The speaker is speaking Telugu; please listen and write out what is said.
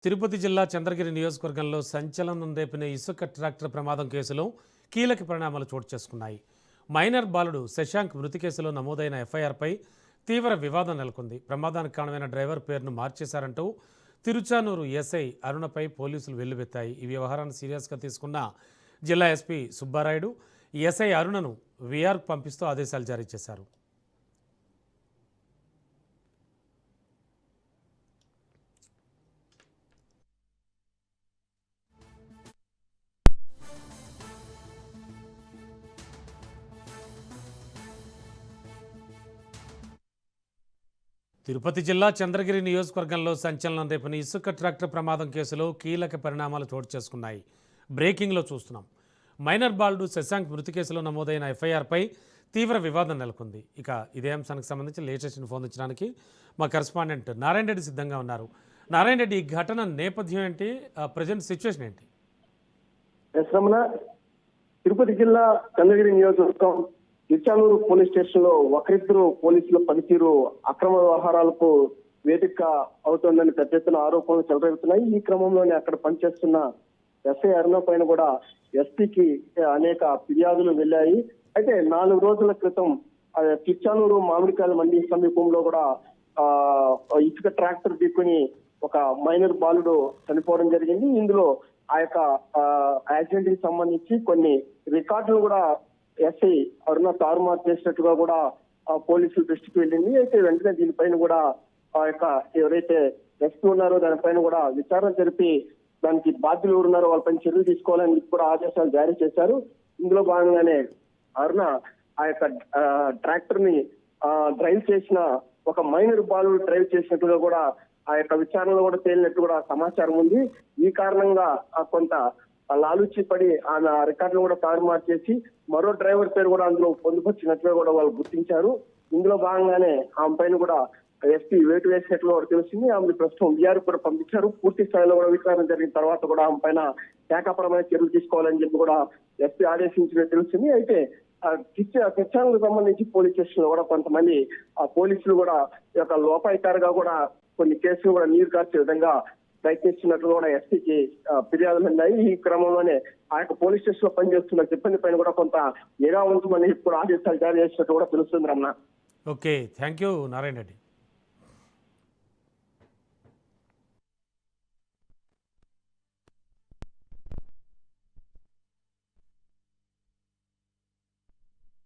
తిరుపతి జిల్లా చంద్రగిరి నియోజకవర్గంలో సంచలనం రేపిన ఇసుక ట్రాక్టర్ ప్రమాదం కేసులో కీలక పరిణామాలు చోటు చేసుకున్నాయి. మైనర్ బాలుడు శశాంక్ మృతి కేసులో నమోదైన ఎఫ్ఐఆర్పై తీవ్ర వివాదం నెలకొంది. ప్రమాదానికి కారణమైన డ్రైవర్ పేరును మార్చేశారంటూ తిరుచానూరు ఎస్ఐ అరుణపై పోలీసులు వెల్లువెత్తాయి. ఈ వ్యవహారాన్ని సీరియస్గా తీసుకున్న జిల్లా ఎస్పీ సుబ్బారాయుడు ఎస్ఐ అరుణను వీఆర్కు పంపిస్తూ ఆదేశాలు జారీ చేశారు. తిరుపతి జిల్లా చంద్రగిరి నియోజకవర్గంలో సంచలనం రేపిన ఇసుక ట్రాక్టర్ ప్రమాదం కేసులో కీలక పరిణామాలు చోటు చేసుకున్నాయి. బ్రేకింగ్లో చూస్తున్నాం. మైనర్ బాలుడు శశాంక్ మృతి కేసులో నమోదైన ఎఫ్ఐఆర్పై తీవ్ర వివాదం నెలకొంది. ఇక ఇదే అంశానికి సంబంధించి లేటెస్ట్ ఇన్ఫర్మేషన్ మా కరెస్పాండెంట్ నారాయణ రెడ్డి సిద్ధంగా ఉన్నారు. నారాయణ రెడ్డి, ఈ ఘటన నేపథ్యం ఏంటి, ప్రజెంట్ సిచ్యువేషన్ ఏంటి? తిరుపతి జిల్లా చంద్రగిరి నియోజకవర్గం తిరుచానూరు పోలీస్ స్టేషన్ లో ఒకరిద్దరు పోలీసుల పనితీరు అక్రమ వ్యవహారాలకు వేదిక అవుతోందని పెద్ద ఎత్తున ఆరోపణలు చెలరేగుతున్నాయి. ఈ క్రమంలోనే అక్కడ పనిచేస్తున్న ఎస్ఐ అరుణ పైన కూడా ఎస్పీకి అనేక ఫిర్యాదులు వెళ్ళాయి. అయితే 4 రోజుల క్రితం తిరుచానూరు మామిడికాయల మండి సమీపంలో కూడా ఇసుక ట్రాక్టర్ దిక్కుని ఒక మైనర్ బాలుడు చనిపోవడం జరిగింది. ఇందులో ఆ యొక్క యాక్సిడెంట్ కి సంబంధించి కొన్ని రికార్డులు కూడా ఎస్ఐ అరుణ తారుమారు చేసినట్టుగా కూడా పోలీసుల దృష్టికి వెళ్ళింది. అయితే వెంటనే దీనిపైన కూడా ఆ యొక్క ఎవరైతే ఎస్పీ ఉన్నారో దానిపైన కూడా విచారణ జరిపి దానికి బాధ్యులు ఉన్నారో వాళ్ళపైన చర్యలు తీసుకోవాలని కూడా ఆదేశాలు జారీ చేశారు. ఇందులో భాగంగానే అరుణ ఆ యొక్క ట్రాక్టర్ ని డ్రైవ్ చేసిన ఒక మైనర్ బాలుడు డ్రైవ్ చేసినట్టుగా కూడా ఆ యొక్క విచారణలో కూడా తేలినట్టు కూడా సమాచారం ఉంది. ఈ కారణంగా కొంత లాలూచి పడి ఆమె రికార్డులు కూడా తారుమారు చేసి మరో డ్రైవర్ పేరు కూడా అందులో పొందుపరిచినట్లుగా కూడా వాళ్ళు గుర్తించారు. ఇందులో భాగంగానే ఆమె పైన కూడా ఎస్పీ వేటు వేసినట్లు కూడా తెలిసింది. ఆమె ప్రస్తుతం వీఆర్ కూడా పంపించారు. పూర్తి స్థాయిలో కూడా విచారణ జరిగిన తర్వాత కూడా ఆమె పైన శాఖాపరమైన చర్యలు తీసుకోవాలని చెప్పి కూడా ఎస్పీ ఆదేశించినట్టు తెలిసింది. అయితే శిక్షణకు సంబంధించి పోలీస్ స్టేషన్ లో కూడా కొంతమంది పోలీసులు కూడా ఈ యొక్క లోపాయికారిగా కూడా కొన్ని కేసులు కూడా నీరు కార్చే విధంగా ప్రయత్నిస్తున్నట్లు కూడా ఎస్పీకి ఫిర్యాదులు ఉన్నాయి. ఈ క్రమంలోనే ఆ యొక్క పోలీస్ స్టేషన్ లో పనిచేస్తున్న సిబ్బంది పైన కూడా కొంత నిఘా ఉంచమని కూడా ఆదేశాలు జారీ చేసినట్టు కూడా తెలుస్తుంది. Ramana. Okay, thank you Narayana Reddy.